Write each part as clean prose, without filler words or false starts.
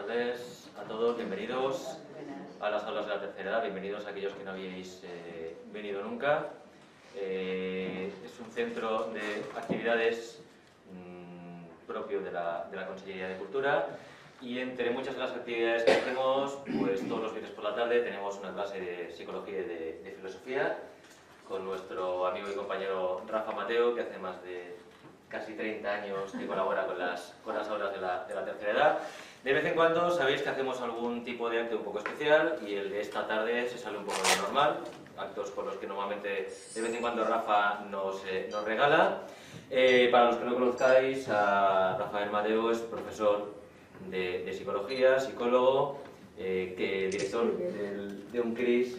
tardes a todos, bienvenidos a las aulas de la tercera edad, bienvenidos a aquellos que no habíais venido nunca. Es un centro de actividades propio de la Consellería de Cultura y entre muchas de las actividades que hacemos, pues todos los viernes por la tarde tenemos una clase de psicología y de filosofía con nuestro amigo y compañero Rafa Mateo, que hace más de casi 30 años que colabora con las aulas de la tercera edad. De vez en cuando sabéis que hacemos algún tipo de acto un poco especial y el de esta tarde se sale un poco de lo normal, actos por los que normalmente de vez en cuando Rafa nos regala. Para los que no conozcáis, a Rafael Mateo es profesor de psicología, psicólogo, director de un CRIS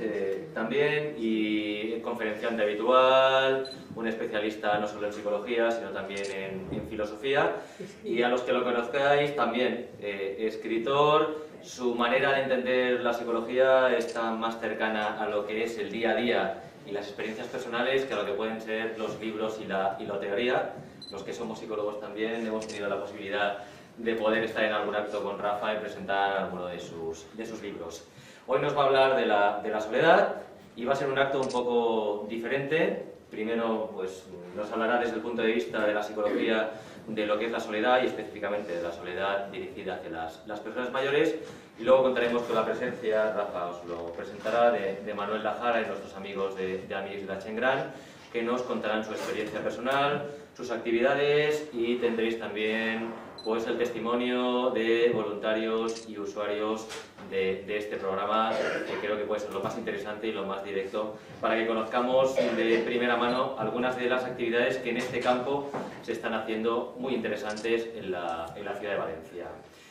también y conferenciante habitual, un especialista no solo en psicología sino también en filosofía, y a los que lo conozcáis también escritor. Su manera de entender la psicología está más cercana a lo que es el día a día y las experiencias personales que a lo que pueden ser los libros y la teoría. Los que somos psicólogos también hemos tenido la posibilidad de poder estar en algún acto con Rafa y presentar alguno de sus libros. Hoy nos va a hablar de la soledad y va a ser un acto un poco diferente. Primero, pues, nos hablará desde el punto de vista de la psicología de lo que es la soledad y específicamente de la soledad dirigida hacia las personas mayores, y luego contaremos con la presencia, Rafa os lo presentará, de Manuel Lajara y nuestros amigos de Amics de la Chengran, que nos contarán su experiencia personal, sus actividades, y tendréis también pues el testimonio de voluntarios y usuarios de este programa, que creo que puede ser lo más interesante y lo más directo para que conozcamos de primera mano algunas de las actividades que en este campo se están haciendo muy interesantes en la ciudad de Valencia.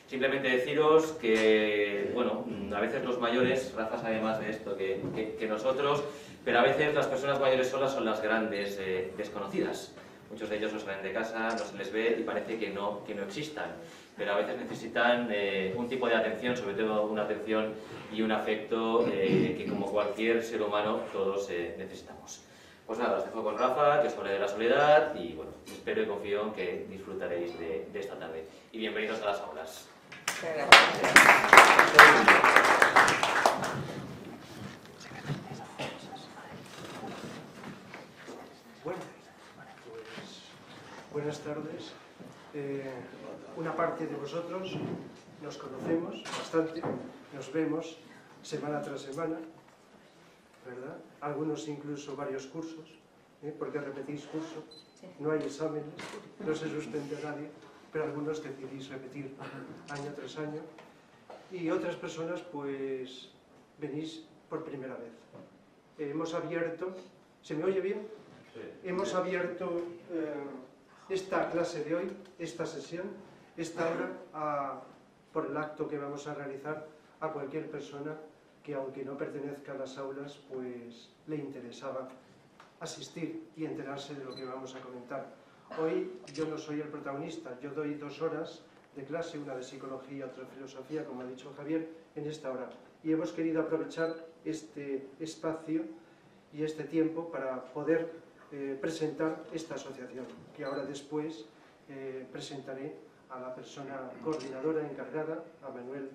Simplemente deciros que, bueno, a veces los mayores, Rafa sabe más de esto que nosotros, pero a veces las personas mayores solas son las grandes desconocidas. Muchos de ellos no salen de casa, no se les ve y parece que no existan, pero a veces necesitan un tipo de atención, sobre todo una atención y un afecto que, como cualquier ser humano, todos necesitamos. Pues nada, os dejo con Rafa, que os hable de la soledad, y bueno, espero y confío en que disfrutaréis de esta tarde. Y bienvenidos a las aulas. Muchas gracias. Buenas tardes. Una parte de vosotros nos conocemos bastante, nos vemos semana tras semana, ¿verdad? Algunos incluso varios cursos, porque repetís curso, no hay exámenes, no se suspende a nadie, pero algunos decidís repetir año tras año, y otras personas pues venís por primera vez. Hemos abierto, ¿se me oye bien? Sí. Hemos abierto esta clase de hoy, esta sesión, esta hora, por el acto que vamos a realizar, a cualquier persona que, aunque no pertenezca a las aulas, pues le interesaba asistir y enterarse de lo que vamos a comentar. Hoy yo no soy el protagonista, yo doy 2 horas de clase, una de psicología, otra de filosofía, como ha dicho Javier, en esta hora. Y hemos querido aprovechar este espacio y este tiempo para poder presentar esta asociación, que ahora después presentaré a la persona coordinadora encargada, a Manuel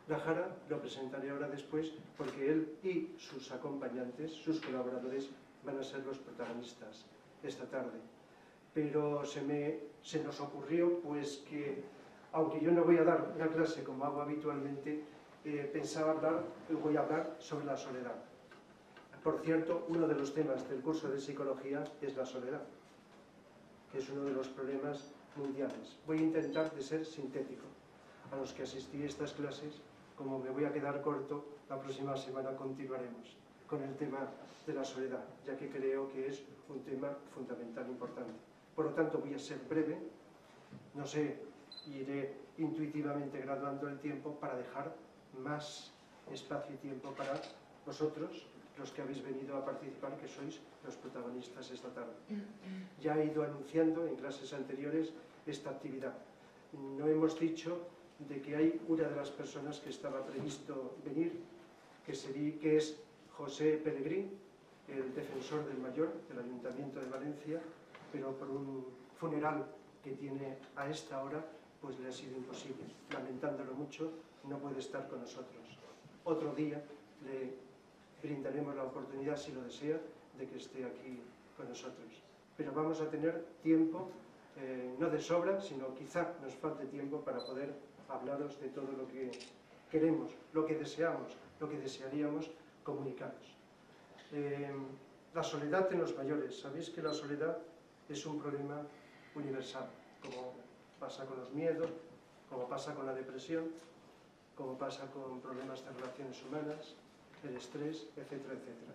Lajara. Lo presentaré ahora después porque él y sus acompañantes, sus colaboradores, van a ser los protagonistas esta tarde. Pero se nos ocurrió pues que, aunque yo no voy a dar una clase como hago habitualmente, voy a hablar sobre la soledad. Por cierto, uno de los temas del curso de psicología es la soledad, que es uno de los problemas mundiales. Voy a intentar de ser sintético. A los que asistí a estas clases, como me voy a quedar corto, la próxima semana continuaremos con el tema de la soledad, ya que creo que es un tema fundamental, importante. Por lo tanto, voy a ser breve, no sé, iré intuitivamente graduando el tiempo para dejar más espacio y tiempo para vosotros, los que habéis venido a participar, que sois los protagonistas esta tarde. Ya he ido anunciando en clases anteriores esta actividad. No hemos dicho de que hay una de las personas que estaba previsto venir, que es José Pelegrín, el defensor del mayor del Ayuntamiento de Valencia, pero por un funeral que tiene a esta hora, pues le ha sido imposible. Lamentándolo mucho, no puede estar con nosotros. Otro día le brindaremos la oportunidad, si lo desea, de que esté aquí con nosotros. Pero vamos a tener tiempo, no de sobra, sino quizá nos falte tiempo para poder hablaros de todo lo que queremos, lo que deseamos, lo que desearíamos comunicaros. La soledad en los mayores. Sabéis que la soledad es un problema universal, como pasa con los miedos, como pasa con la depresión, como pasa con problemas de relaciones humanas, el estrés, etcétera, etcétera.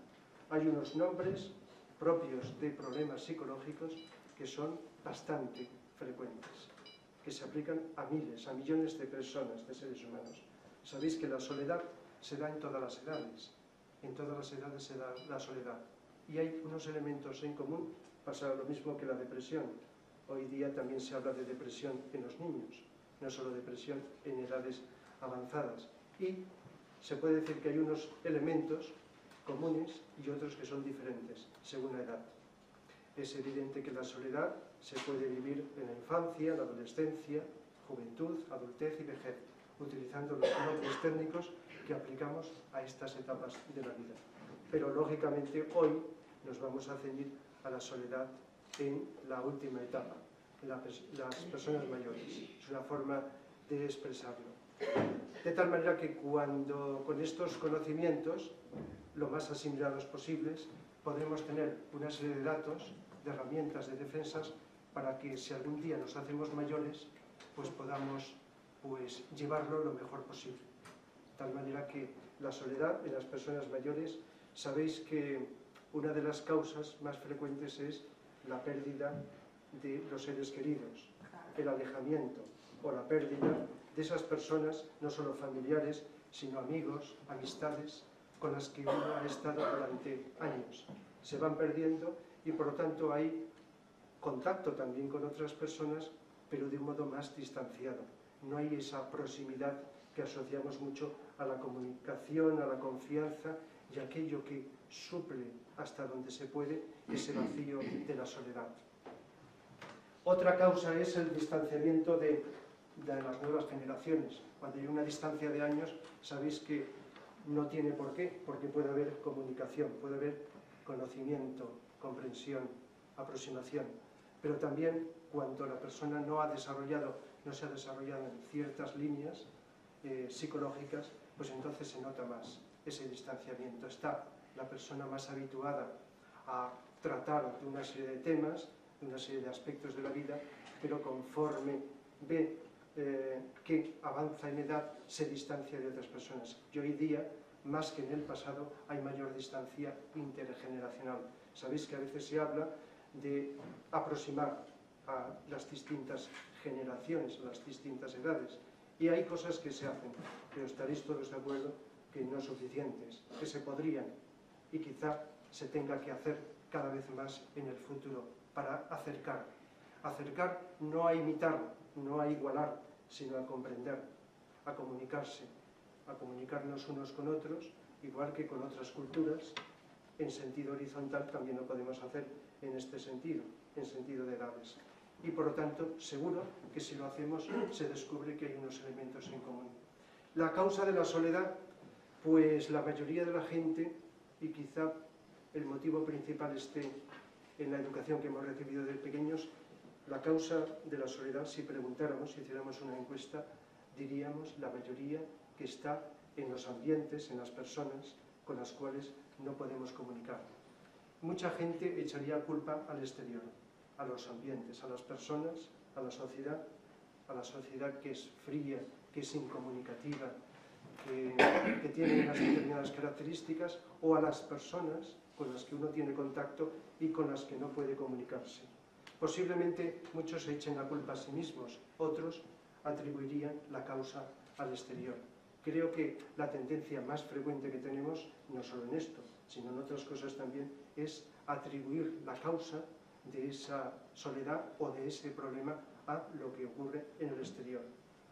Hay unos nombres propios de problemas psicológicos que son bastante frecuentes, que se aplican a miles, a millones de personas, de seres humanos. Sabéis que la soledad se da en todas las edades. En todas las edades se da la soledad. Y hay unos elementos en común. Pasa lo mismo que la depresión. Hoy día también se habla de depresión en los niños, no solo depresión en edades avanzadas. Y se puede decir que hay unos elementos comunes y otros que son diferentes, según la edad. Es evidente que la soledad se puede vivir en la infancia, la adolescencia, juventud, adultez y vejez, utilizando los nombres técnicos que aplicamos a estas etapas de la vida. Pero, lógicamente, hoy nos vamos a ceñir a la soledad en la última etapa, en las personas mayores. Es una forma de expresarlo. De tal manera que cuando con estos conocimientos, lo más asimilados posibles, podremos tener una serie de datos, de herramientas, de defensas, para que si algún día nos hacemos mayores, pues podamos llevarlo lo mejor posible. De tal manera que la soledad en las personas mayores, sabéis que una de las causas más frecuentes es la pérdida de los seres queridos, el alejamiento o la pérdida de esas personas, no solo familiares, sino amigos, amistades, con las que uno ha estado durante años. Se van perdiendo y por lo tanto hay contacto también con otras personas, pero de un modo más distanciado. No hay esa proximidad que asociamos mucho a la comunicación, a la confianza y aquello que suple hasta donde se puede ese vacío de la soledad. Otra causa es el distanciamiento de las nuevas generaciones. Cuando hay una distancia de años, sabéis que no tiene por qué, porque puede haber comunicación, puede haber conocimiento, comprensión, aproximación. Pero también cuando la persona no se ha desarrollado en ciertas líneas psicológicas, pues entonces se nota más ese distanciamiento. Está la persona más habituada a tratar de una serie de temas, de una serie de aspectos de la vida, pero conforme ve que avanza en edad, se distancia de otras personas. Y hoy día, más que en el pasado, hay mayor distancia intergeneracional. Sabéis que a veces se habla de aproximar a las distintas generaciones, a las distintas edades, y hay cosas que se hacen, pero estaréis todos de acuerdo que no suficientes, que se podrían y quizá se tenga que hacer cada vez más en el futuro para acercar. Acercar no a imitar, no a igualar, sino a comprender, a comunicarse, a comunicarnos unos con otros, igual que con otras culturas. En sentido horizontal también lo podemos hacer en este sentido, en sentido de edades. Y por lo tanto, seguro que si lo hacemos se descubre que hay unos elementos en común. La causa de la soledad, pues la mayoría de la gente, y quizá el motivo principal esté en la educación que hemos recibido de pequeños, la causa de la soledad, si preguntáramos, si hiciéramos una encuesta, diríamos la mayoría que está en los ambientes, en las personas con las cuales no podemos comunicar. Mucha gente echaría culpa al exterior, a los ambientes, a las personas, a la sociedad que es fría, que es incomunicativa, que tiene unas determinadas características, o a las personas con las que uno tiene contacto y con las que no puede comunicarse. Posiblemente muchos echen la culpa a sí mismos, otros atribuirían la causa al exterior. Creo que la tendencia más frecuente que tenemos, no solo en esto, sino en otras cosas también, es atribuir la causa de esa soledad o de ese problema a lo que ocurre en el exterior,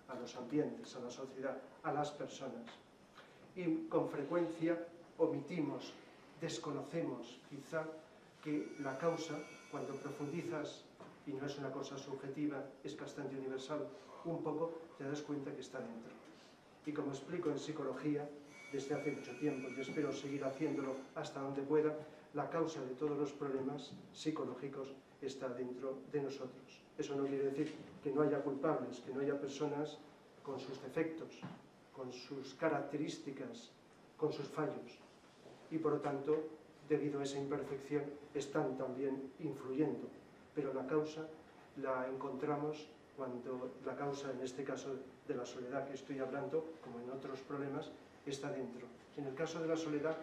a los ambientes, a la sociedad, a las personas. Y con frecuencia omitimos, desconocemos quizá que la causa, cuando profundizas, y no es una cosa subjetiva, es bastante universal, un poco te das cuenta que está dentro. Y como explico en psicología desde hace mucho tiempo, y espero seguir haciéndolo hasta donde pueda, la causa de todos los problemas psicológicos está dentro de nosotros. Eso no quiere decir que no haya culpables, que no haya personas con sus defectos, con sus características, con sus fallos. Y por lo tanto, debido a esa imperfección, están también influyendo. Pero la causa la encontramos cuando la causa, en este caso de la soledad que estoy hablando, como en otros problemas, está dentro. En el caso de la soledad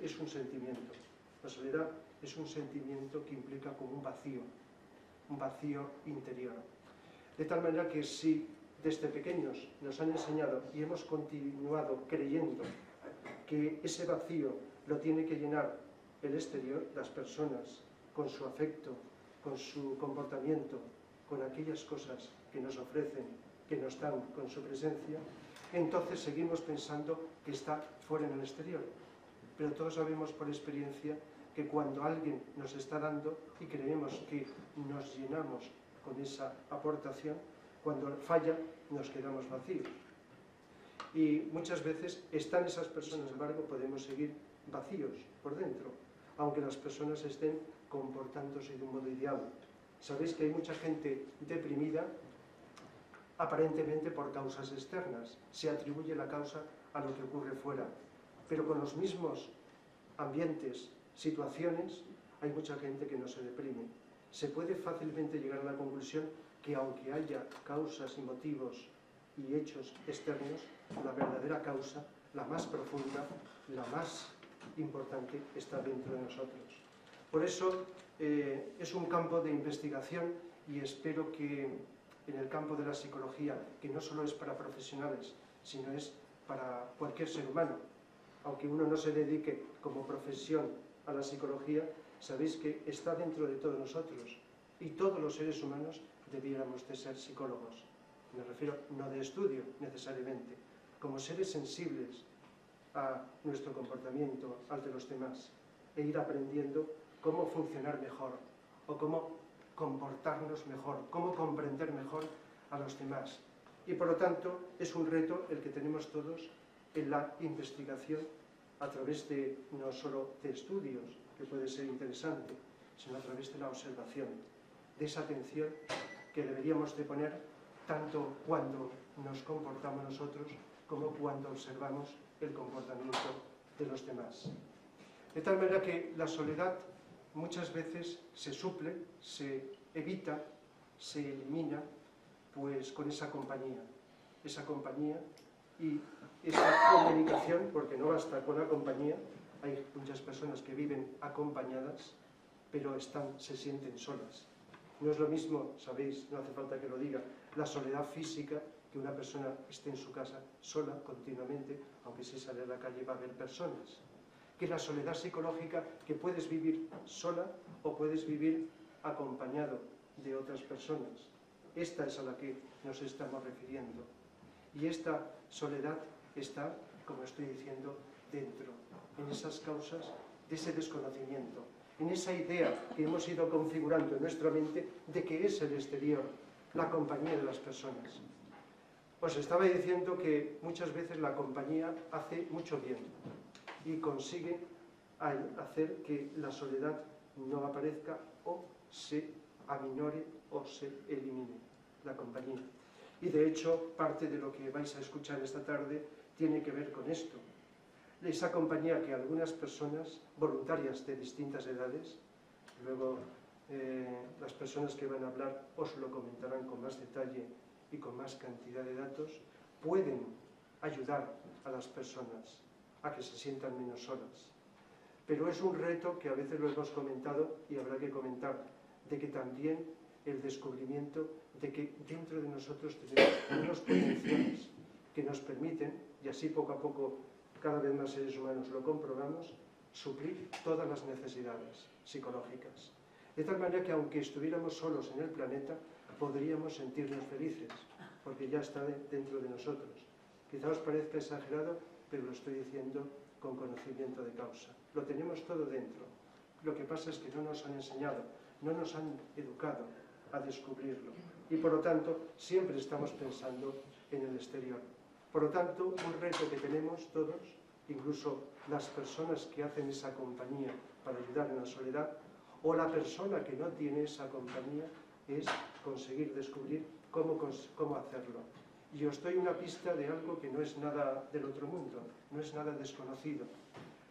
es un sentimiento. La soledad es un sentimiento que implica como un vacío interior. De tal manera que si desde pequeños nos han enseñado y hemos continuado creyendo que ese vacío lo tiene que llenar el exterior, las personas, con su afecto, con su comportamiento, con aquellas cosas que nos ofrecen, que nos dan con su presencia, entonces seguimos pensando que está fuera en el exterior. Pero todos sabemos por experiencia que cuando alguien nos está dando y creemos que nos llenamos con esa aportación, cuando falla nos quedamos vacíos. Y muchas veces están esas personas, sin embargo, podemos seguir vacíos por dentro, aunque las personas estén comportándose de un modo ideal. Sabéis que hay mucha gente deprimida aparentemente por causas externas. Se atribuye la causa a lo que ocurre fuera. Pero con los mismos ambientes, situaciones, hay mucha gente que no se deprime. Se puede fácilmente llegar a la conclusión que aunque haya causas y motivos y hechos externos, la verdadera causa, la más profunda, la más importante, está dentro de nosotros. Por eso es un campo de investigación y espero que en el campo de la psicología, que no solo es para profesionales, sino es para cualquier ser humano, aunque uno no se dedique como profesión a la psicología, sabéis que está dentro de todos nosotros y todos los seres humanos debiéramos de ser psicólogos. Me refiero no de estudio necesariamente, como seres sensibles a nuestro comportamiento, al de los demás, e ir aprendiendo cómo funcionar mejor o cómo comportarnos mejor, cómo comprender mejor a los demás. Y por lo tanto es un reto el que tenemos todos en la investigación a través de no solo de estudios, que puede ser interesante, sino a través de la observación, de esa atención que deberíamos de poner tanto cuando nos comportamos nosotros como cuando observamos el comportamiento de los demás. De tal manera que la soledad muchas veces se suple, se evita, se elimina, pues con esa compañía y esa comunicación, porque no basta con la compañía, hay muchas personas que viven acompañadas, pero se sienten solas. No es lo mismo, sabéis, no hace falta que lo diga, la soledad física, que una persona esté en su casa sola continuamente, aunque si sale a la calle va a haber personas, que la soledad psicológica, que puedes vivir sola o puedes vivir acompañado de otras personas. Esta es a la que nos estamos refiriendo. Y esta soledad está, como estoy diciendo, dentro, en esas causas de ese desconocimiento, en esa idea que hemos ido configurando en nuestra mente de que es el exterior, la compañía de las personas. Os estaba diciendo que muchas veces la compañía hace mucho bien y consigue hacer que la soledad no aparezca o se aminore o se elimine la compañía. Y de hecho, parte de lo que vais a escuchar esta tarde tiene que ver con esto. Esa compañía que algunas personas, voluntarias de distintas edades, luego las personas que van a hablar os lo comentarán con más detalle y con más cantidad de datos, pueden ayudar a las personas a que se sientan menos solas. Pero es un reto que a veces lo hemos comentado y habrá que comentar, de que también el descubrimiento de que dentro de nosotros tenemos unos potenciales que nos permiten, y así poco a poco cada vez más seres humanos lo comprobamos, suplir todas las necesidades psicológicas. De tal manera que aunque estuviéramos solos en el planeta, podríamos sentirnos felices, porque ya está dentro de nosotros. Quizá os parezca exagerado, pero lo estoy diciendo con conocimiento de causa. Lo tenemos todo dentro. Lo que pasa es que no nos han enseñado, no nos han educado a descubrirlo. Y por lo tanto, siempre estamos pensando en el exterior. Por lo tanto, un reto que tenemos todos, incluso las personas que hacen esa compañía para ayudar en la soledad, o la persona que no tiene esa compañía, es conseguir descubrir cómo hacerlo. Y os doy una pista de algo que no es nada del otro mundo, no es nada desconocido.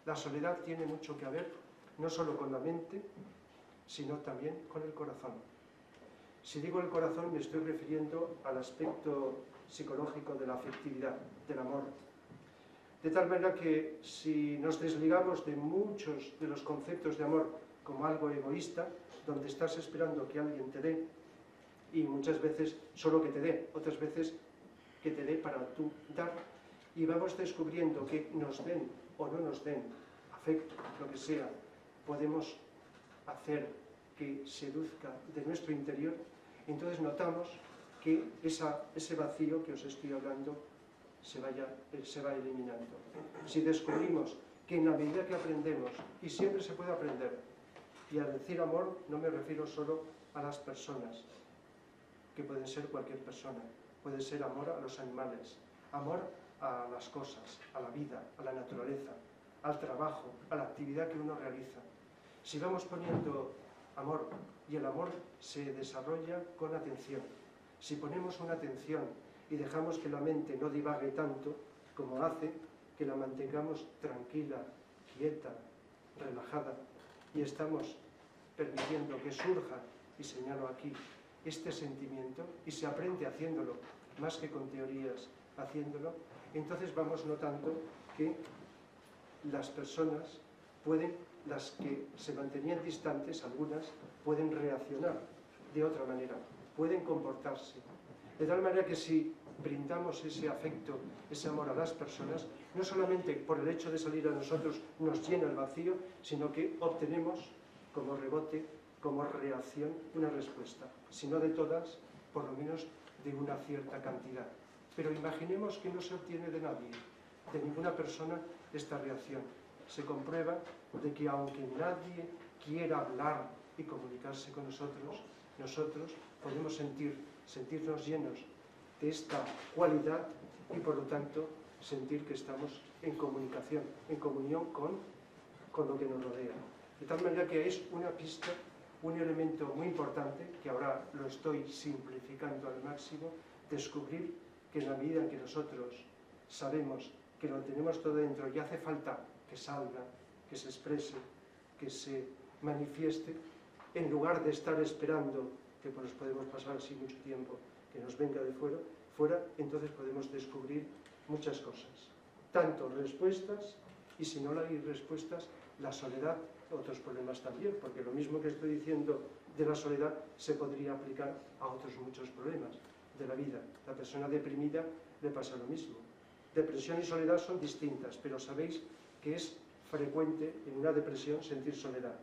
La soledad tiene mucho que ver, no solo con la mente, sino también con el corazón. Si digo el corazón, me estoy refiriendo al aspecto psicológico de la afectividad, del amor. De tal manera que si nos desligamos de muchos de los conceptos de amor como algo egoísta, donde estás esperando que alguien te dé, y muchas veces solo que te dé, otras veces que te dé para tú dar, y vamos descubriendo que nos den o no nos den afecto, lo que sea, podemos hacer que seduzca de nuestro interior, entonces notamos que ese vacío que os estoy hablando se va eliminando. Si descubrimos que en la medida que aprendemos, y siempre se puede aprender, y al decir amor no me refiero solo a las personas, que pueden ser cualquier persona, puede ser amor a los animales, amor a las cosas, a la vida, a la naturaleza, al trabajo, a la actividad que uno realiza. Si vamos poniendo amor, y el amor se desarrolla con atención, si ponemos una atención y dejamos que la mente no divague tanto, como hace que la mantengamos tranquila, quieta, relajada, y estamos permitiendo que surja, y señalo aquí, este sentimiento, y se aprende haciéndolo, más que con teorías, haciéndolo, entonces vamos notando que las personas pueden, las que se mantenían distantes, algunas, pueden reaccionar de otra manera, pueden comportarse. De tal manera que si brindamos ese afecto, ese amor a las personas, no solamente por el hecho de salir a nosotros nos llena el vacío, sino que obtenemos como rebote, como reacción, una respuesta. Si no de todas, por lo menos de una cierta cantidad. Pero imaginemos que no se obtiene de nadie, de ninguna persona, esta reacción. Se comprueba de que aunque nadie quiera hablar y comunicarse con nosotros, nosotros podemos sentirnos llenos de esta cualidad y por lo tanto sentir que estamos en comunicación, en comunión con lo que nos rodea. De tal manera que es una pista, un elemento muy importante, que ahora lo estoy simplificando al máximo, descubrir que en la medida en que nosotros sabemos que lo tenemos todo dentro y hace falta que salga, que se exprese, que se manifieste, en lugar de estar esperando que pues podemos pasar así mucho tiempo, que nos venga de fuera, entonces podemos descubrir muchas cosas. Tanto respuestas, y si no hay respuestas, la soledad, otros problemas también, porque lo mismo que estoy diciendo de la soledad se podría aplicar a otros muchos problemas de la vida. La persona deprimida le pasa lo mismo. Depresión y soledad son distintas, pero sabéis que es frecuente en una depresión sentir soledad.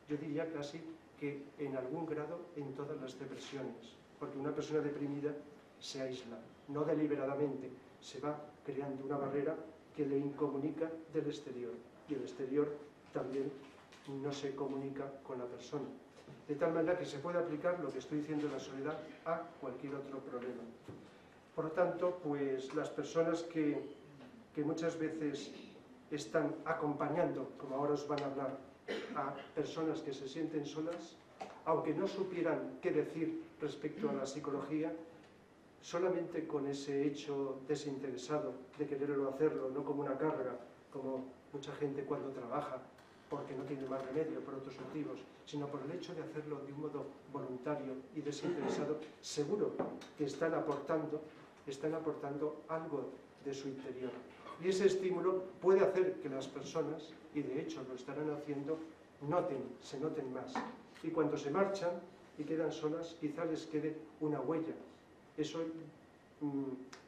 Yo diría casi que en algún grado en todas las depresiones, porque una persona deprimida se aísla, no deliberadamente, se va creando una barrera que le incomunica del exterior, y el exterior también no se comunica con la persona. De tal manera que se puede aplicar lo que estoy diciendo de la soledad a cualquier otro problema. Por lo tanto, pues las personas que muchas veces están acompañando, como ahora os van a hablar, a personas que se sienten solas, aunque no supieran qué decir respecto a la psicología, solamente con ese hecho desinteresado de quererlo hacerlo, no como una carga, como mucha gente cuando trabaja, porque no tiene más remedio por otros motivos, sino por el hecho de hacerlo de un modo voluntario y desinteresado, seguro que están aportando algo de su interior. Y ese estímulo puede hacer que las personas, y de hecho lo estarán haciendo, se noten más. Y cuando se marchan y quedan solas, quizá les quede una huella. Eso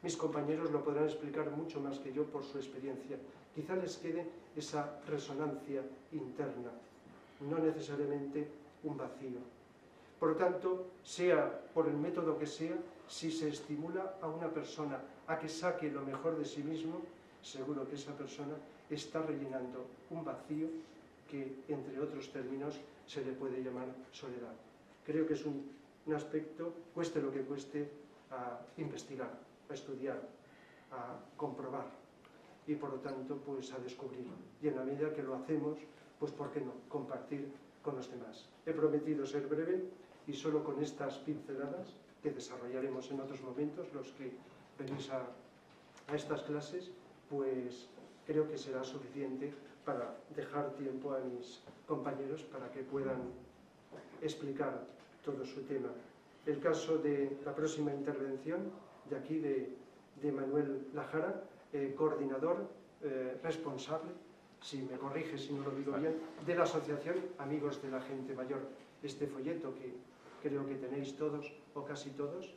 mis compañeros lo podrán explicar mucho más que yo por su experiencia. Quizá les quede esa resonancia interna, no necesariamente un vacío. Por lo tanto, sea por el método que sea, si se estimula a una persona a que saque lo mejor de sí mismo, seguro que esa persona está rellenando un vacío que, entre otros términos, se le puede llamar soledad. Creo que es un aspecto, cueste lo que cueste, a investigar, a estudiar, a comprobar y por lo tanto pues a descubrir. Y en la medida que lo hacemos, pues ¿por qué no? Compartir con los demás. He prometido ser breve y solo con estas pinceladas que desarrollaremos en otros momentos, los que venís a estas clases, pues creo que será suficiente para dejar tiempo a mis compañeros para que puedan explicar todo su tema. El caso de la próxima intervención, de aquí de Manuel Lajara, coordinador responsable, si me corrige si no lo digo bien, de la Asociación Amigos de la Gente Mayor. Este folleto que creo que tenéis todos o casi todos,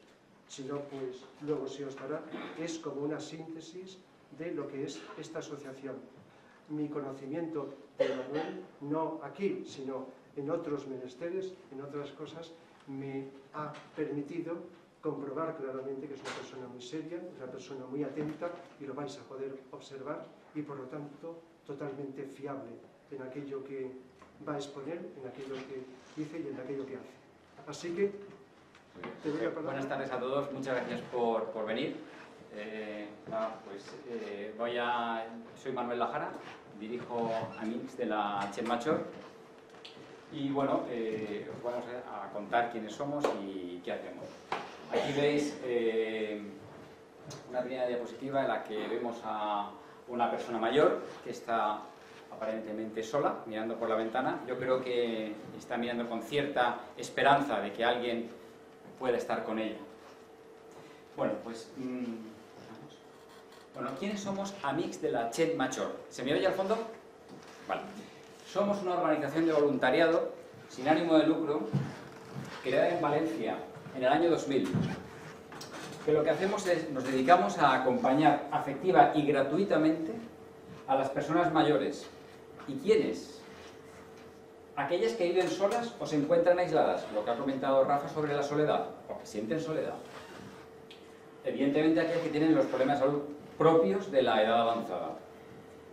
si no pues luego se os dará, es como una síntesis de lo que es esta asociación. Mi conocimiento de Manuel, no aquí, sino en otros menesteres, en otras cosas, me ha permitido comprobar claramente que es una persona muy seria, una persona muy atenta, y lo vais a poder observar, y por lo tanto totalmente fiable en aquello que va a exponer, en aquello que dice y en aquello que hace. Así que te doy la palabra. Buenas tardes a todos, muchas gracias por venir. Soy Manuel Lajara, dirijo Amics de la Chet Major y bueno, os vamos a contar quiénes somos y qué hacemos. Aquí veis una primera diapositiva en la que vemos a una persona mayor que está aparentemente sola, mirando por la ventana. Yo creo que está mirando con cierta esperanza de que alguien pueda estar con ella. Bueno, pues... Bueno, ¿quiénes somos Amics de la Chet Major? ¿Se me oye al fondo? Vale. Somos una organización de voluntariado sin ánimo de lucro creada en Valencia en el año 2000. Que lo que hacemos es, nos dedicamos a acompañar afectiva y gratuitamente a las personas mayores. ¿Y quiénes? Aquellas que viven solas o se encuentran aisladas, lo que ha comentado Rafa sobre la soledad, o que sienten soledad. Evidentemente aquellas que tienen los problemas de salud propios de la edad avanzada.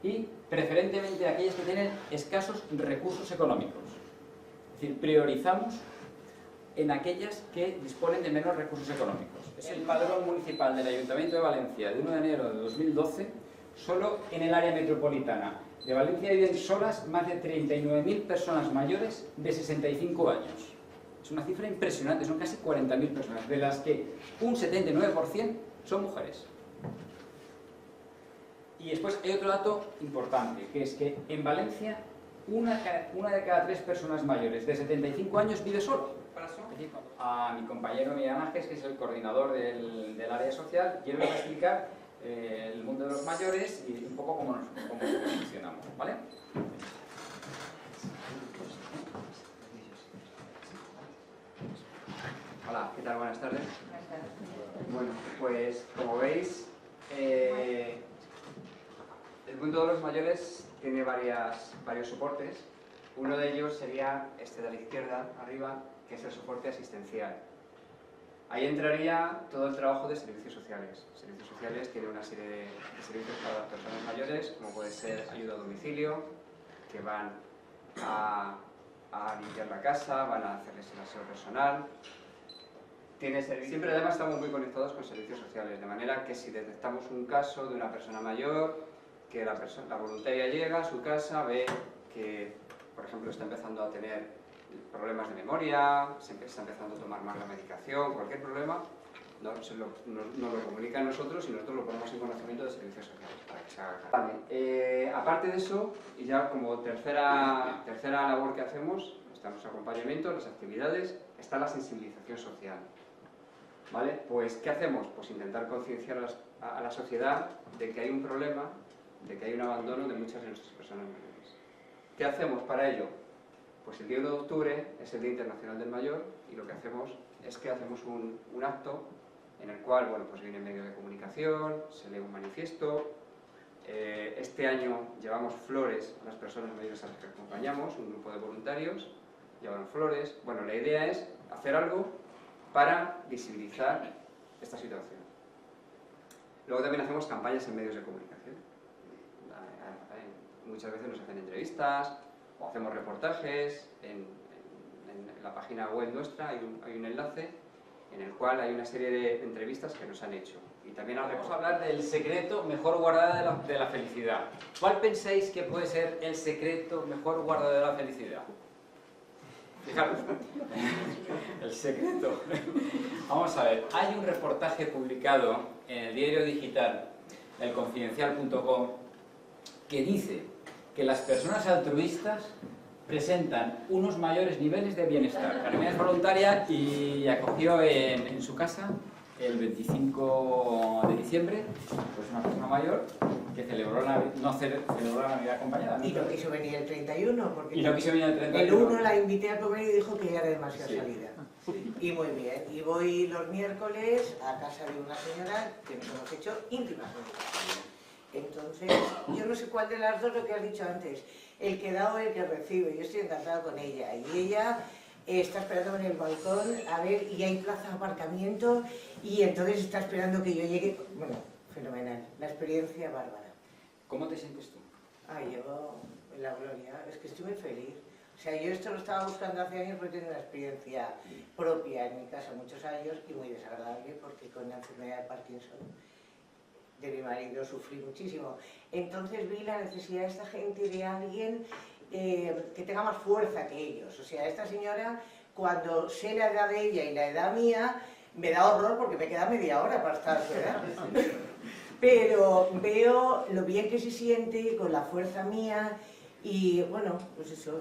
Y preferentemente aquellas que tienen escasos recursos económicos. Es decir, priorizamos en aquellas que disponen de menos recursos económicos. Es el padrón municipal del Ayuntamiento de Valencia de 1 de enero de 2012. Solo en el área metropolitana de Valencia viven solas más de 39.000 personas mayores de 65 años. Es una cifra impresionante, son casi 40.000 personas, de las que un 79% son mujeres. Y después hay otro dato importante, que es que en Valencia una de cada 3 personas mayores de 75 años vive solo. A mi compañero Miguel Ángel, que es el coordinador del área social, quiero explicar el mundo de los mayores y un poco cómo funcionamos, ¿vale? Hola, ¿qué tal? Buenas tardes. Bueno, pues como veis, el mundo de los mayores tiene varios soportes. Uno de ellos sería este de la izquierda, arriba, que es el soporte asistencial. Ahí entraría todo el trabajo de servicios sociales. Servicios sociales tiene una serie de servicios para las personas mayores, como puede ser ayuda a domicilio, que van a limpiar la casa, van a hacerles el aseo personal. Siempre además estamos muy conectados con servicios sociales, de manera que si detectamos un caso de una persona mayor, que la voluntaria llega a su casa, ve que, por ejemplo, está empezando a tener problemas de memoria, se está empezando a tomar mal la medicación, cualquier problema, nos lo comunica a nosotros y nosotros lo ponemos en conocimiento de servicios sociales para que se haga cargo. Vale, aparte de eso, y ya como tercera labor que hacemos, está nuestro acompañamiento, las actividades, está la sensibilización social. ¿Vale? Pues, ¿qué hacemos? Pues intentar concienciar a la sociedad de que hay un problema, de que hay un abandono de muchas de nuestras personas mayores. ¿Qué hacemos para ello? Pues el 10 de octubre es el Día Internacional del Mayor y lo que hacemos es que hacemos un acto en el cual, bueno, pues viene medio de comunicación, se lee un manifiesto. Este año llevamos flores a las personas mayores a las que acompañamos, un grupo de voluntarios llevan flores. Bueno, la idea es hacer algo para visibilizar esta situación. Luego también hacemos campañas en medios de comunicación. Muchas veces nos hacen entrevistas o hacemos reportajes. En la página web nuestra hay un enlace en el cual hay una serie de entrevistas que nos han hecho. Y también Vamos a hablar del secreto mejor guardado de la felicidad. ¿Cuál pensáis que puede ser el secreto mejor guardado de la felicidad? Fijaros, el secreto. Vamos a ver, hay un reportaje publicado en el diario digital, elconfidencial.com, que dice que las personas altruistas presentan unos mayores niveles de bienestar. Carmen es voluntaria y acogió en su casa el 25 de diciembre, pues una persona mayor que celebró celebró la Navidad acompañada. Y no quiso venir el 31, porque Y no quiso venir el 31. el 1 la invité a comer y dijo que ya era demasiada Sí. salida. Y muy bien. Y voy los miércoles a casa de una señora que nos hemos hecho íntimas amigas. Entonces, yo no sé cuál de las dos, lo que has dicho antes, el que da o el que recibe. Yo estoy encantada con ella. Y ella está esperando en el balcón, a ver, y hay plaza de aparcamiento, y entonces está esperando que yo llegue. Bueno, fenomenal. La experiencia bárbara. ¿Cómo te sientes tú? Ay, yo, en la gloria, es que estoy muy feliz. O sea, yo esto lo estaba buscando hace años porque tengo una experiencia propia en mi casa, muchos años, y muy desagradable, porque con la enfermedad de Parkinson de mi marido sufrí muchísimo. Entonces vi la necesidad de esta gente de alguien que tenga más fuerza que ellos. O sea, esta señora, cuando sé la edad de ella y la edad mía, me da horror porque me queda media hora para estar, ¿verdad? Pero veo lo bien que se siente con la fuerza mía y, bueno, pues eso,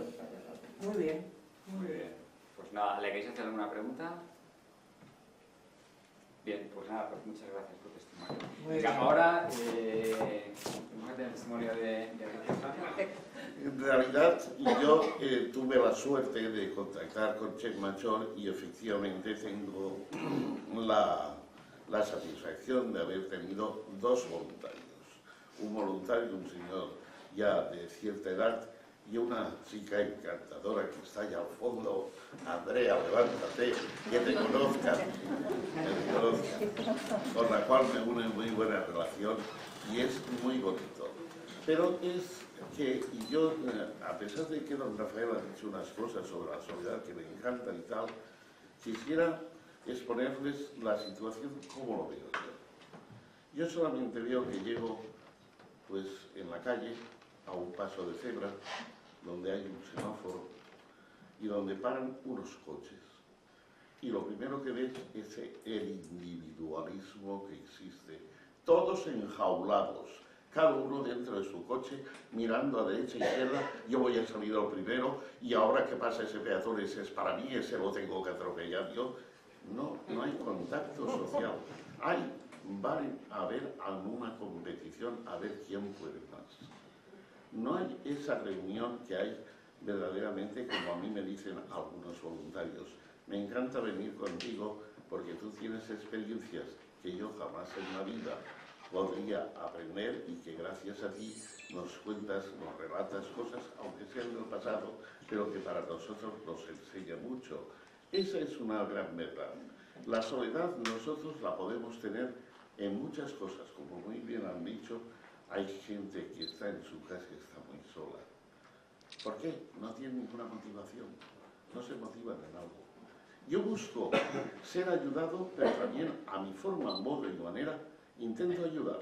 muy bien. Muy bien. Pues nada, ¿le queréis hacer alguna pregunta? Bien, pues nada, pues muchas gracias por tu testimonio. Muy Venga, bien. ahora vamos a tener el testimonio de Richard. En realidad, yo tuve la suerte de contactar con Chef Machor y efectivamente tengo la satisfacción de haber tenido dos voluntarios. Un voluntario, un señor ya de cierta edad, y una chica encantadora que está allá al fondo. Andrea, levántate, que te conozca, con la cual me une muy buena relación y es muy bonito. Pero es que yo, a pesar de que don Rafael ha dicho unas cosas sobre la soledad que me encantan y tal, quisiera exponerles la situación como lo veo yo. Yo solamente veo que llego pues, en la calle, a un paso de cebra, donde hay un semáforo y donde paran unos coches. Y lo primero que ves es el individualismo que existe. Todos enjaulados, cada uno dentro de su coche, mirando a derecha e izquierda, yo voy a salir al primero y ahora que pasa ese peatón, ese es para mí, ese lo tengo que atropellar yo. No, no hay contacto social. Van a ver alguna competición a ver quién puede más. No hay esa reunión que hay verdaderamente, como a mí me dicen algunos voluntarios. Me encanta venir contigo porque tú tienes experiencias que yo jamás en la vida podría aprender y que gracias a ti nos cuentas, nos relatas cosas, aunque sean del pasado, pero que para nosotros nos enseña mucho. Esa es una gran verdad. La soledad nosotros la podemos tener en muchas cosas, como muy bien han dicho. Hay gente que está en su casa y está muy sola. ¿Por qué? No tiene ninguna motivación. No se motivan en algo. Yo busco ser ayudado, pero también a mi forma, modo y manera, intento ayudar.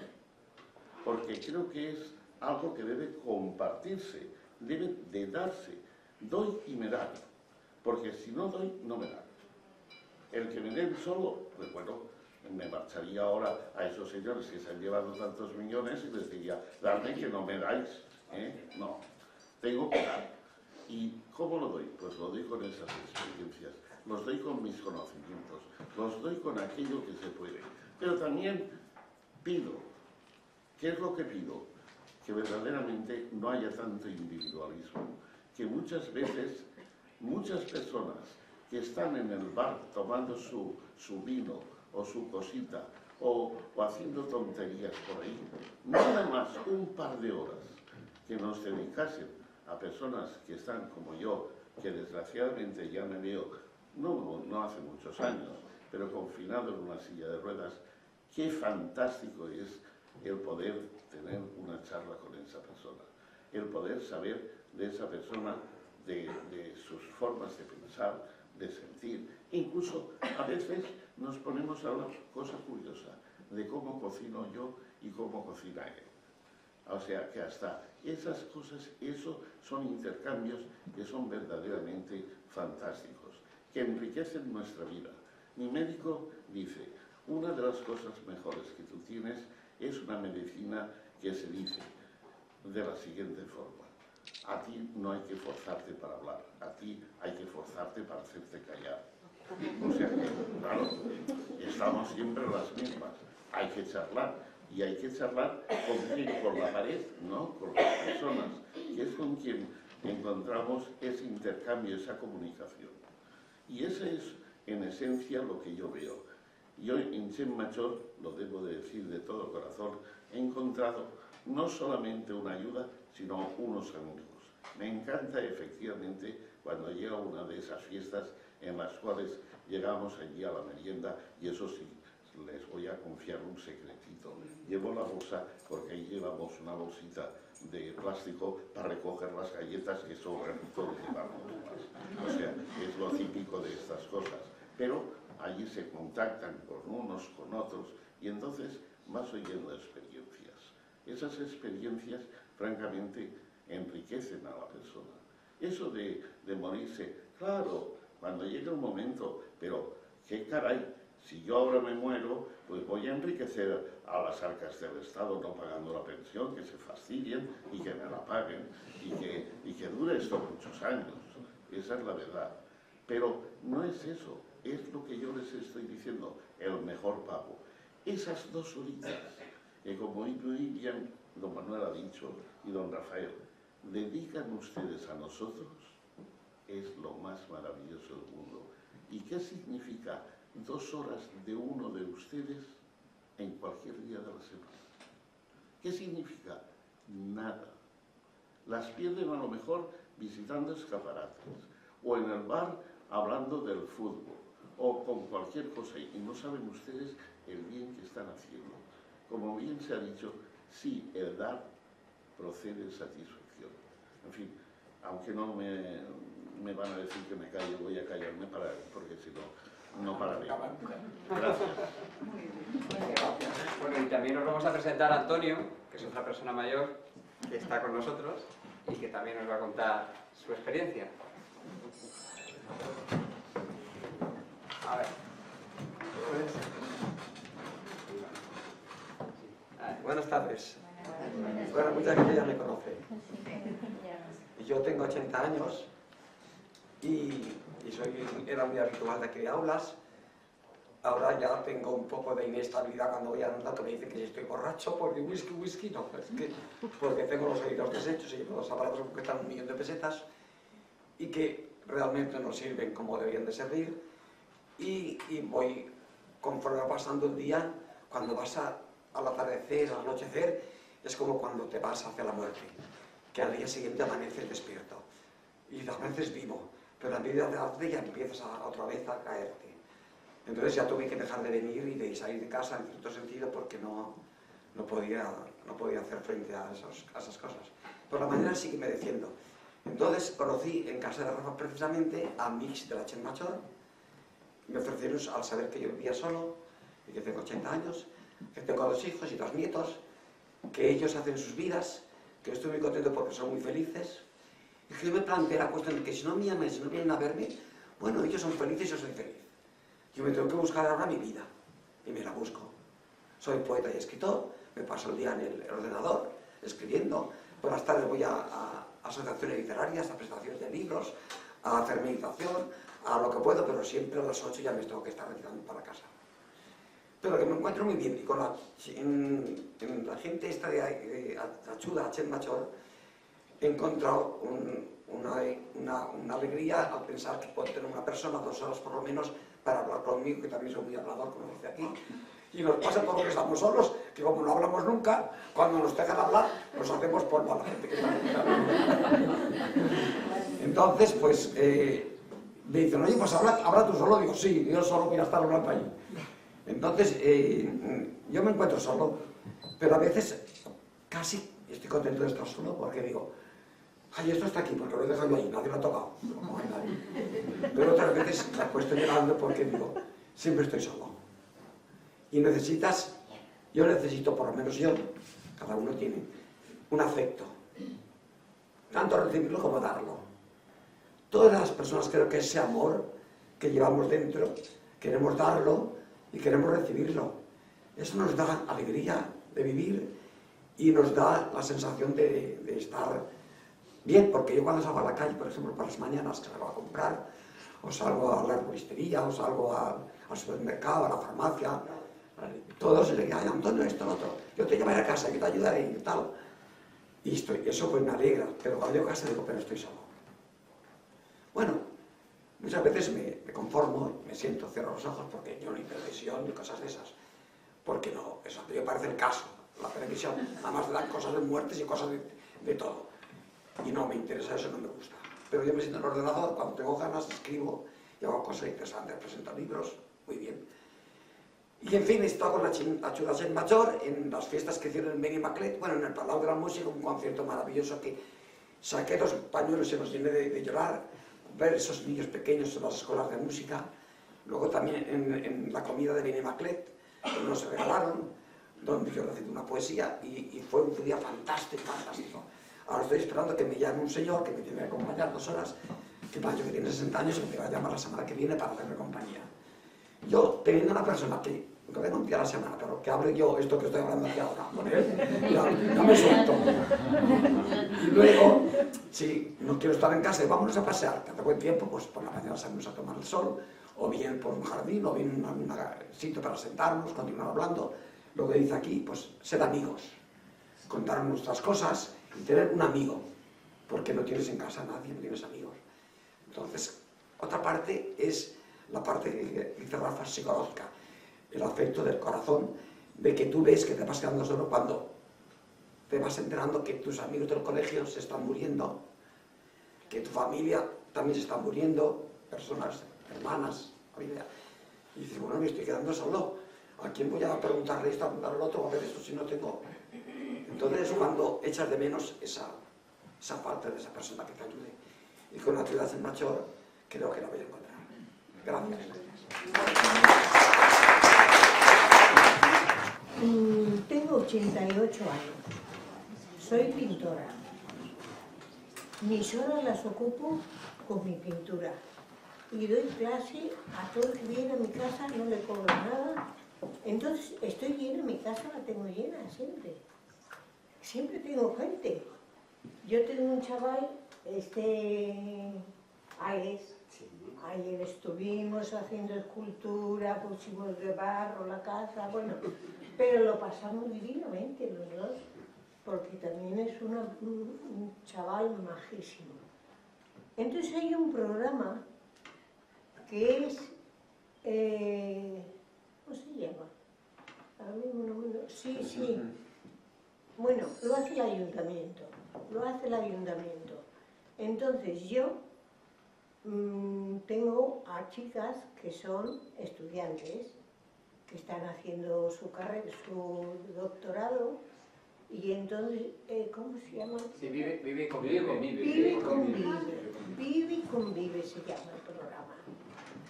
Porque creo que es algo que debe compartirse, debe de darse. Doy y me dan. Porque si no doy, no me dan. El que me den solo, pues bueno, me marcharía ahora a esos señores que se han llevado tantos millones y les diría, darme que no me dais, no, tengo que dar. ¿Y cómo lo doy? Pues lo doy con esas experiencias, los doy con mis conocimientos, los doy con aquello que se puede. Pero también pido, ¿qué es lo que pido? Que verdaderamente no haya tanto individualismo, que muchas veces, muchas personas que están en el bar tomando su vino, o su cosita, o haciendo tonterías por ahí, nada más un par de horas que nos dedicasen a personas que están como yo, que desgraciadamente ya me veo, no hace muchos años, pero confinado en una silla de ruedas, qué fantástico es el poder tener una charla con esa persona, el poder saber de esa persona, de sus formas de pensar, de sentir, incluso a veces nos ponemos a una cosa curiosa de cómo cocino yo y cómo cocina él. O sea que hasta esas cosas, eso son intercambios que son verdaderamente fantásticos, que enriquecen nuestra vida. Mi médico dice, una de las cosas mejores que tú tienes es una medicina que se dice de la siguiente forma: a ti no hay que forzarte para hablar, a ti hay que forzarte para hacerte callar. O sea que, claro, estamos siempre las mismas, hay que charlar. Y hay que charlar con quién, con la pared, ¿no? Con las personas, que es con quien encontramos ese intercambio, esa comunicación. Y eso es, en esencia, lo que yo veo. Yo en Chen Machor, lo debo de decir de todo corazón, he encontrado no solamente una ayuda, sino unos amigos. Me encanta, efectivamente, cuando llega una de esas fiestas en las cuales llegamos allí a la merienda, y eso sí, les voy a confiar un secretito. Llevo la bolsa porque ahí llevamos una bolsita de plástico para recoger las galletas que sobran y todo llevamos más. O sea, es lo típico de estas cosas. Pero allí se contactan con unos, con otros, y entonces vas oyendo experiencias. Esas experiencias, francamente, enriquecen a la persona. Eso de morirse, claro, cuando llega un momento, pero qué caray, si yo ahora me muero, pues voy a enriquecer a las arcas del Estado no pagando la pensión, que se fastidien y que me la paguen y que dure esto muchos años. Esa es la verdad. Pero no es eso, es lo que yo les estoy diciendo, el mejor pago. Esas 2 horitas, que como muy bien don Manuel ha dicho y don Rafael, dedican ustedes a nosotros, es lo más maravilloso del mundo. ¿Y qué significa 2 horas de uno de ustedes en cualquier día de la semana? ¿Qué significa? Nada. Las pierden a lo mejor visitando escaparates, o en el bar hablando del fútbol, o con cualquier cosa, y no saben ustedes el bien que están haciendo. Como bien se ha dicho, sí, el dar procede de satisfacción. En fin, aunque no me van a decir que me calle, voy a callarme porque si no pararé. Gracias. Bueno, y también nos vamos a presentar a Antonio, que es otra persona mayor que está con nosotros y que también nos va a contar su experiencia. A ver. Buenas tardes. Bueno, mucha gente ya me conoce. Y yo tengo 80 años y era muy habitual de aquí de aulas. Ahora ya tengo un poco de inestabilidad cuando voy andando, que me dicen que si estoy borracho, porque whisky, no, es que porque tengo los oídos deshechos y llevo los aparatos que cuestan 1.000.000 de pesetas y que realmente no sirven como deberían de servir. Y voy, conforme va pasando el día, cuando vas al atardecer, al anochecer, es como cuando te vas hacia la muerte, que al día siguiente amaneces despierto y amaneces vivo, pero a medida de tarde ya empiezas otra vez a caerte. Entonces ya tuve que dejar de venir y de salir de casa en cierto sentido porque no podía hacer frente a esas cosas. Por la mañana sí que me defiendo. Entonces conocí en casa de Rafa precisamente a Mix de la Chen Machor. Me ofrecieron, al saber que yo vivía solo y que tengo 80 años, que tengo 2 hijos y 2 nietos, que ellos hacen sus vidas, que estoy muy contento porque son muy felices, y que yo me planteé la cuestión de que si no me llaman, si no vienen a verme, bueno, ellos son felices y yo soy feliz. Yo me tengo que buscar ahora mi vida, y me la busco. Soy poeta y escritor, me paso el día en el ordenador, escribiendo, por las tardes voy a asociaciones literarias, a presentaciones de libros, a hacer meditación, a lo que puedo, pero siempre a las 8 ya me tengo que estar retirando para casa. Pero que me encuentro muy bien, y con la gente esta de Achuda, Chen Machor, he encontrado una alegría al pensar que puedo tener una persona 2 horas por lo menos para hablar conmigo, que también soy muy hablador, como dice aquí. Y nos pasa todo lo que estamos solos, que como no hablamos nunca, cuando nos dejan hablar, nos hacemos polvo a la gente que está aquí. Entonces, pues, me dicen, oye, pues habla tú solo. Digo, sí, yo solo voy a estar hablando allí. Entonces, yo me encuentro solo, pero a veces casi estoy contento de estar solo porque digo, ay, esto está aquí, porque lo he dejado ahí, nadie lo ha tocado. No, nadie. Pero otras veces la cuesto llorando porque digo, siempre estoy solo. Y necesitas, yo necesito, por lo menos yo, cada uno tiene un afecto, tanto recibirlo como darlo. Todas las personas creo que ese amor que llevamos dentro, queremos darlo y queremos recibirlo. Eso nos da alegría de vivir y nos da la sensación de estar bien, porque yo cuando salgo a la calle, por ejemplo, por las mañanas que salgo a comprar, o salgo a la arboristería, o salgo al supermercado, a la farmacia, todos le dicen, ay, Antonio, esto, lo otro, yo te llevaré a casa, yo te ayudaré y tal. Y eso pues me alegra, pero cuando llego a casa digo, pero estoy solo. Bueno, muchas veces me conformo, me siento, cierro los ojos, porque yo ni televisión ni cosas de esas, porque no, eso me parece el caso. La televisión nada más dan cosas de muertes y cosas de todo. Y no me interesa eso, no me gusta. Pero yo me siento en el ordenador, cuando tengo ganas escribo y hago cosas interesantes, presento libros, muy bien. Y en fin, he estado con la Ciutat Major en las fiestas que hicieron en Benimaclet, bueno, en el Palau de la Música, un concierto maravilloso que saqué los pañuelos y los llené de llorar, ver esos niños pequeños en las escuelas de música. Luego también en la comida de Benimaclet, que nos regalaron, donde yo recité una poesía y fue un día fantástico, fantástico. Ahora estoy esperando que me llame un señor que me tiene que acompañar 2 horas, que mayo que tiene 60 años y me va a llamar la semana que viene para hacerme compañía. Yo, teniendo una persona que venga un día a la semana, pero que hable yo esto que estoy hablando aquí ahora, con él, ya me suelto. Y luego, si no quiero estar en casa y vámonos a pasear, que hace buen tiempo, pues por la mañana salimos a tomar el sol, o bien por un jardín, o bien en algún sitio para sentarnos, continuar hablando. Lo que dice aquí, pues ser amigos, contar nuestras cosas y tener un amigo, porque no tienes en casa a nadie, no tienes amigos. Entonces, otra parte es la parte que dice Rafa, psicológica, el afecto del corazón, de que tú ves que te vas quedando solo cuando te vas enterando que tus amigos del colegio se están muriendo, que tu familia también se está muriendo, personas, hermanas, familia. Y dices, bueno, me estoy quedando solo. ¿A quién voy a preguntarle esto, a preguntarle al otro, a ver esto si no tengo? Entonces es cuando echas de menos esa falta de esa persona que te ayude. Y con la Ciutat Major creo que la voy a encontrar. Gracias. Tengo 88 años. Soy pintora. Mis horas las ocupo con mi pintura. Y doy clase a todo el que viene a mi casa, no le cobro nada. Entonces, estoy llena, mi casa la tengo llena siempre. Siempre tengo gente. Yo tengo un chaval, Alex. Ayer estuvimos haciendo escultura, pusimos de barro la casa, bueno, pero lo pasamos divinamente los dos, porque también es un chaval majísimo. Entonces hay un programa que es, ¿cómo se llama? Ahora mismo no me lo... Sí. Bueno, lo hace el ayuntamiento, Entonces yo tengo a chicas que son estudiantes, que están haciendo su carrera, su doctorado, y entonces, ¿cómo se llama? Sí, Vive y Convive se llama el programa.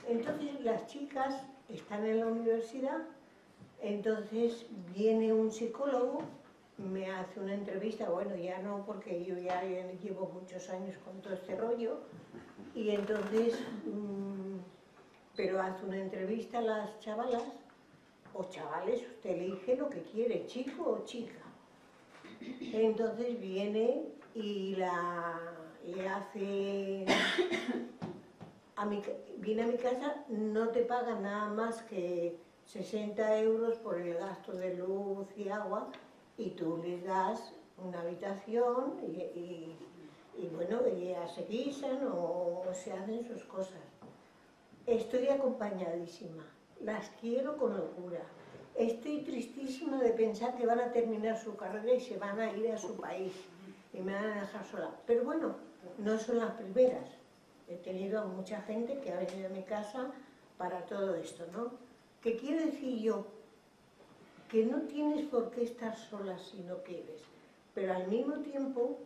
Entonces las chicas están en la universidad, entonces viene un psicólogo, me hace una entrevista, bueno, ya no, porque yo ya llevo muchos años con todo este rollo, y entonces, pero hace una entrevista a las chavalas, o chavales, usted elige lo que quiere, chico o chica. Entonces viene y le hace, viene a mi casa, no te paga nada más que 60 euros por el gasto de luz y agua, y tú les das una habitación y bueno, ellas se guisan o se hacen sus cosas. Estoy acompañadísima, las quiero con locura. Estoy tristísima de pensar que van a terminar su carrera y se van a ir a su país y me van a dejar sola. Pero bueno, no son las primeras. He tenido a mucha gente que ha venido a mi casa para todo esto, ¿no? ¿Qué quiero decir yo? Que no tienes por qué estar sola si no quieres, pero al mismo tiempo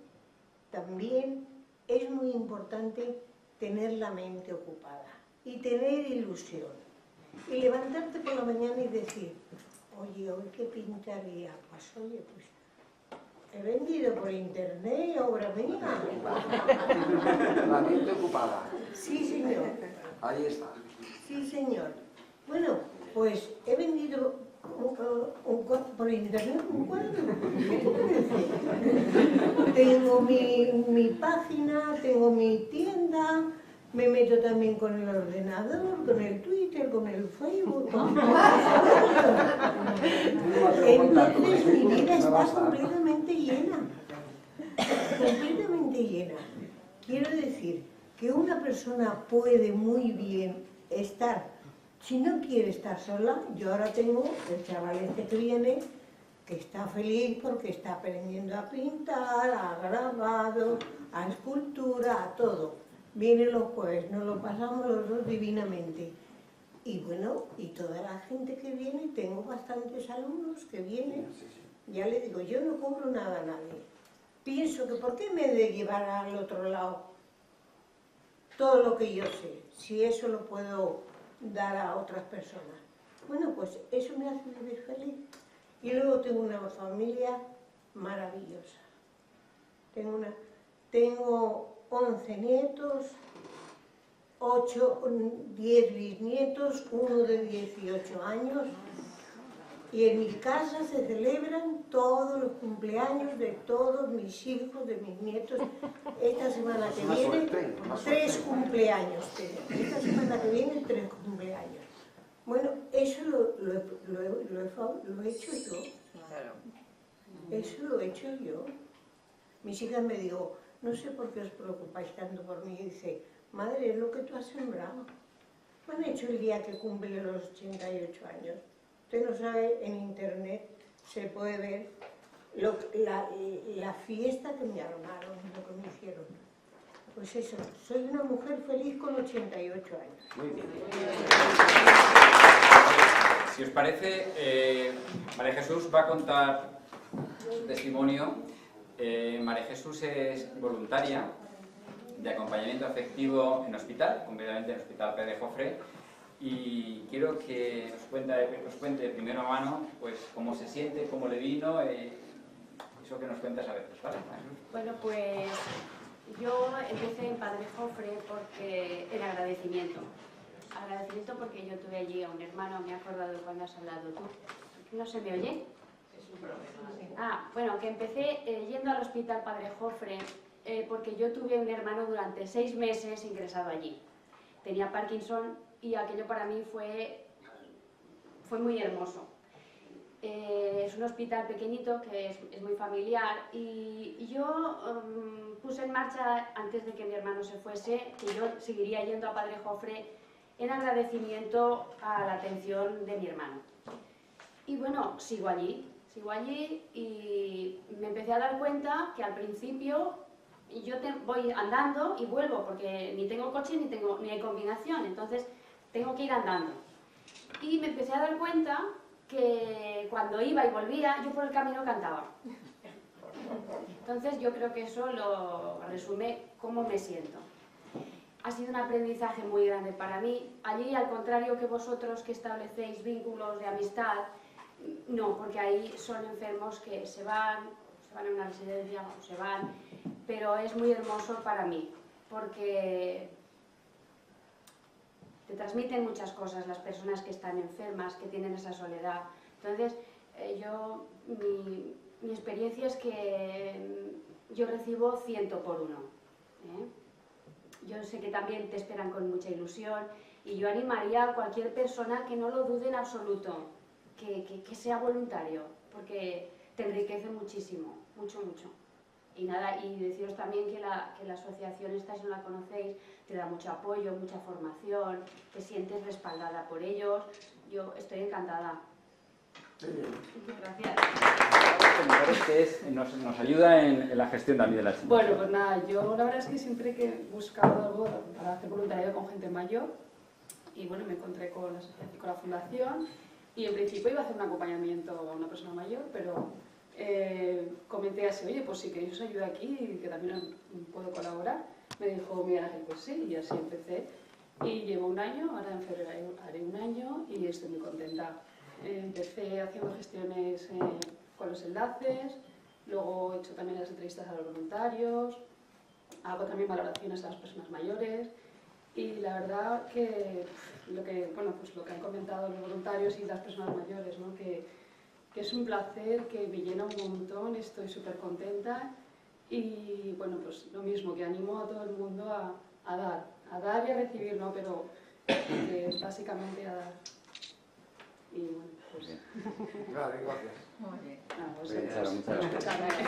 también es muy importante tener la mente ocupada y tener ilusión. Y levantarte por la mañana y decir, oye, ¿hoy qué pintaría? Pues oye, pues he vendido por internet obra mía. La mente ocupada. Sí, señor. Ahí está. Sí, señor. Bueno, pues he vendido por internet un cuadro. ¿Qué te parece? Tengo mi página, tengo mi tienda, me meto también con el ordenador, con el Twitter, con el Facebook. Entonces mi vida está completamente llena. Completamente llena. Quiero decir que una persona puede muy bien estar, si no quiere estar sola. Yo ahora tengo el chaval este que viene, que está feliz porque está aprendiendo a pintar, a grabado, a escultura, a todo. Viene los jueves, nos lo pasamos los dos divinamente. Y bueno, y toda la gente que viene, tengo bastantes alumnos que vienen, ya le digo, yo no cobro nada a nadie. Pienso que ¿por qué me he de llevar al otro lado todo lo que yo sé, si eso lo puedo dar a otras personas? Bueno, pues eso me hace vivir feliz. Y luego tengo una familia maravillosa. Tengo 11 nietos, 10 bisnietos, uno de 18 años. Y en mi casa se celebran todos los cumpleaños de todos mis hijos, de mis nietos. Esta semana que viene, 3 cumpleaños. Esta semana que viene, 3 cumpleaños. Bueno, eso lo he hecho yo. Eso lo he hecho yo. Mis hijas me digo, no sé por qué os preocupáis tanto por mí. Y dice, madre, es lo que tú has sembrado. Me han hecho el día que cumple los 88 años. Usted no sabe, en internet se puede ver la fiesta que me armaron, lo que me hicieron. Pues eso, soy una mujer feliz con 88 años. Muy bien. Si os parece, María Jesús va a contar su testimonio. María Jesús es voluntaria de acompañamiento afectivo en hospital, concretamente en el Hospital Pedre Jofre, y quiero que nos cuente de primera mano pues, cómo se siente, cómo le vino, eso que nos cuentas a veces, ¿vale? Bueno, pues yo empecé en Padre Jofre porque en agradecimiento. Agradecimiento porque yo tuve allí a un hermano, me he acordado de cuando has hablado tú. ¿No se me oye? Bueno, que empecé yendo al Hospital Padre Jofre porque yo tuve un hermano durante 6 meses ingresado allí. Tenía Parkinson y aquello para mí fue muy hermoso. Es un hospital pequeñito que es muy familiar y yo puse en marcha, antes de que mi hermano se fuese, que yo seguiría yendo a Padre Jofre en agradecimiento a la atención de mi hermano. Y bueno, sigo allí y me empecé a dar cuenta que al principio yo voy andando y vuelvo porque ni tengo coche ni hay combinación, entonces tengo que ir andando. Y me empecé a dar cuenta que cuando iba y volvía, yo por el camino cantaba. Entonces yo creo que eso lo resume cómo me siento. Ha sido un aprendizaje muy grande para mí. Allí, al contrario que vosotros que establecéis vínculos de amistad, no, porque ahí son enfermos que se van a una residencia o se van, pero es muy hermoso para mí, porque te transmiten muchas cosas las personas que están enfermas, que tienen esa soledad. Entonces, mi experiencia es que yo recibo 100 por 1. Yo sé que también te esperan con mucha ilusión y yo animaría a cualquier persona que no lo dude en absoluto, que sea voluntario, porque te enriquece muchísimo, mucho. Y nada, y deciros también que la asociación esta, si no la conocéis, te da mucho apoyo, mucha formación, te sientes respaldada por ellos. Yo estoy encantada. Gracias. Que nos ayuda en la gestión también de la chica. Bueno, pues nada, yo la verdad es que siempre que he buscado algo para hacer voluntariado con gente mayor, y bueno, me encontré con la asociación, con la fundación, y en principio iba a hacer un acompañamiento a una persona mayor, pero comenté así, oye, pues si queréis ayuda aquí, que también puedo colaborar. Me dijo Miguel Ángel, pues sí, y así empecé. Y llevo un año, ahora en febrero haré un año y estoy muy contenta. Empecé haciendo gestiones con los enlaces, luego he hecho también las entrevistas a los voluntarios, hago también valoraciones a las personas mayores y la verdad que lo que han comentado los voluntarios y las personas mayores, ¿no? que es un placer, que me llena un montón, estoy súper contenta y bueno, pues lo mismo, que animo a todo el mundo a dar y a recibir, ¿no? Pero básicamente a dar. Y bueno, pues... Vale, gracias. Muy bien. Nada, pues, Muchas gracias. muchas gracias.